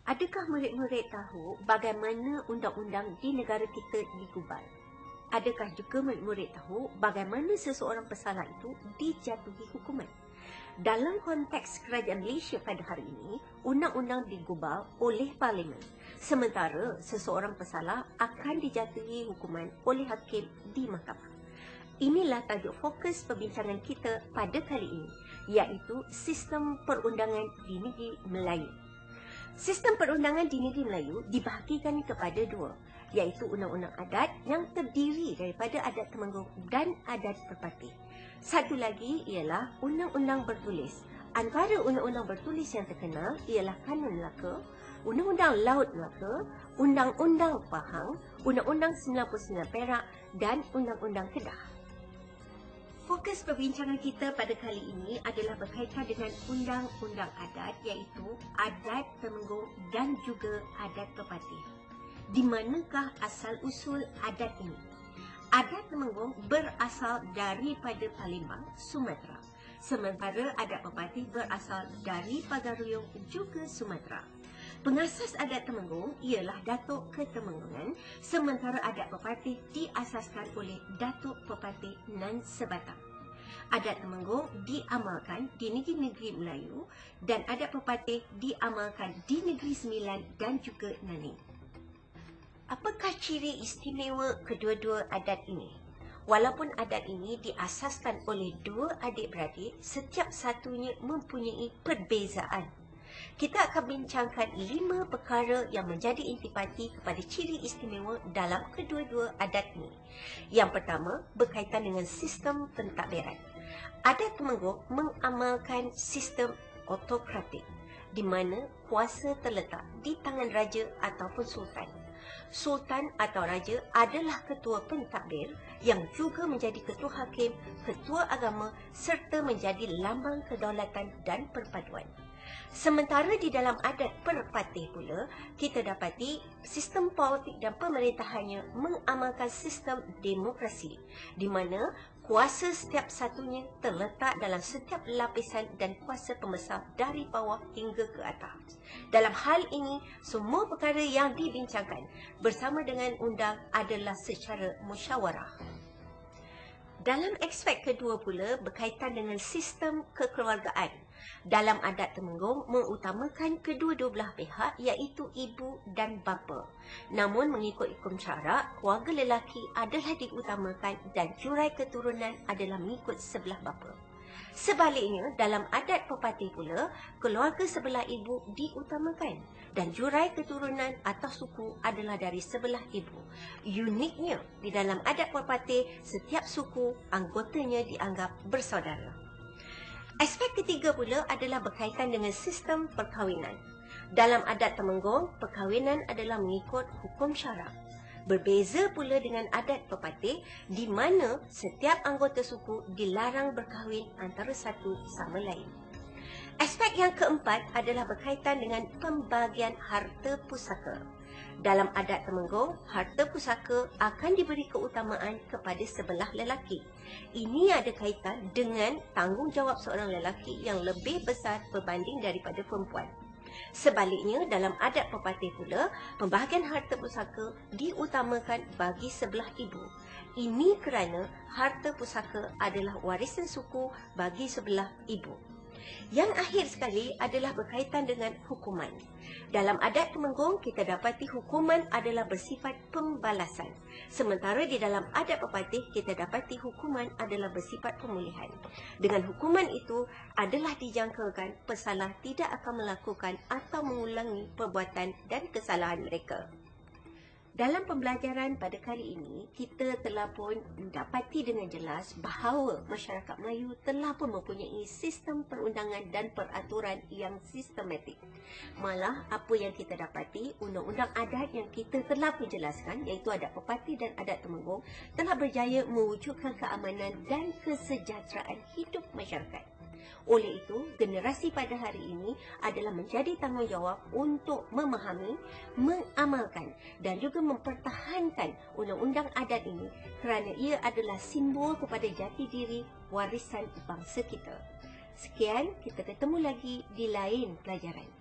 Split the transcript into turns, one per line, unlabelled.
Adakah murid-murid tahu bagaimana undang-undang di negara kita digubal? Adakah juga murid-murid tahu bagaimana seseorang bersalah itu dijatuhi hukuman? Dalam konteks kerajaan Malaysia pada hari ini, undang-undang digubal oleh Parlimen. Sementara seseorang bersalah akan dijatuhi hukuman oleh hakim di mahkamah. Inilah tajuk fokus perbincangan kita pada kali ini, iaitu sistem perundangan di negeri Melayu. Sistem perundangan di negeri Melayu dibahagikan kepada dua, iaitu undang-undang adat yang terdiri daripada adat Temenggung dan adat Perpati. Satu lagi ialah undang-undang bertulis. Antara undang-undang bertulis yang terkenal ialah Kanun Melaka, Undang-Undang Laut Melaka, Undang-Undang Pahang, Undang-Undang 99 Perak dan Undang-Undang Kedah. Fokus perbincangan kita pada kali ini adalah berkaitan dengan undang-undang adat, iaitu adat Temenggung dan juga adat Perpati. Di manakah asal-usul adat ini? Adat Temenggung berasal daripada Palembang, Sumatera. Sementara adat Perpati berasal dari Pagaruyung, juga Sumatera. Pengasas adat Temenggung ialah Datuk Ketemenggungan, sementara adat Perpati diasaskan oleh Datuk Perpati Nan Sebatang. Adat Temenggung diamalkan di negeri-negeri Melayu dan adat Perpati diamalkan di Negeri Sembilan dan juga Nanning. Apakah ciri istimewa kedua-dua adat ini? Walaupun adat ini diasaskan oleh dua adik-beradik, setiap satunya mempunyai perbezaan. Kita akan bincangkan 5 perkara yang menjadi intipati kepada ciri istimewa dalam kedua-dua adat ini. Yang pertama, berkaitan dengan sistem pentadbiran. Adat Temenggung mengamalkan sistem autokratik, di mana kuasa terletak di tangan raja ataupun sultan. Sultan atau raja adalah ketua pentadbir yang juga menjadi ketua hakim, ketua agama serta menjadi lambang kedaulatan dan perpaduan. Sementara di dalam adat Perpati pula, kita dapati sistem politik dan pemerintahannya mengamalkan sistem demokrasi, di mana kuasa setiap satunya terletak dalam setiap lapisan dan kuasa pembesar dari bawah hingga ke atas. Dalam hal ini, semua perkara yang dibincangkan bersama dengan undang adalah secara musyawarah. Dalam aspek kedua pula berkaitan dengan sistem kekeluargaan. Dalam adat Temenggung mengutamakan kedua-dua belah pihak, iaitu ibu dan bapa. Namun mengikut hukum syarak, keluarga lelaki adalah diutamakan dan jurai keturunan adalah mengikut sebelah bapa. Sebaliknya, dalam adat Perpati pula, keluarga sebelah ibu diutamakan dan jurai keturunan atau suku adalah dari sebelah ibu. Uniknya, di dalam adat Perpati, setiap suku anggotanya dianggap bersaudara. Aspek ketiga pula adalah berkaitan dengan sistem perkahwinan. Dalam adat Temenggung, perkahwinan adalah mengikut hukum syarak. Berbeza pula dengan adat Perpati, di mana setiap anggota suku dilarang berkahwin antara satu sama lain. Aspek yang keempat adalah berkaitan dengan pembagian harta pusaka. Dalam adat Temenggung, harta pusaka akan diberi keutamaan kepada sebelah lelaki. Ini ada kaitan dengan tanggungjawab seorang lelaki yang lebih besar berbanding daripada perempuan. Sebaliknya, dalam adat Perpati pula, pembahagian harta pusaka diutamakan bagi sebelah ibu. Ini kerana harta pusaka adalah warisan suku bagi sebelah ibu. Yang akhir sekali adalah berkaitan dengan hukuman. Dalam adat Temenggung, kita dapati hukuman adalah bersifat pembalasan. Sementara di dalam adat Perpati, kita dapati hukuman adalah bersifat pemulihan. Dengan hukuman itu, adalah dijangkakan pesalah tidak akan melakukan atau mengulangi perbuatan dan kesalahan mereka. Dalam pembelajaran pada kali ini, kita telah pun mendapati dengan jelas bahawa masyarakat Melayu telah pun mempunyai sistem perundangan dan peraturan yang sistematik. Malah, apa yang kita dapati, undang-undang adat yang kita telah pun jelaskan, iaitu adat Perpati dan adat Temenggung, telah berjaya mewujudkan keamanan dan kesejahteraan hidup masyarakat. Oleh itu, generasi pada hari ini adalah menjadi tanggungjawab untuk memahami, mengamalkan dan juga mempertahankan undang-undang adat ini kerana ia adalah simbol kepada jati diri warisan bangsa kita. Sekian, kita ketemu lagi di lain pelajaran.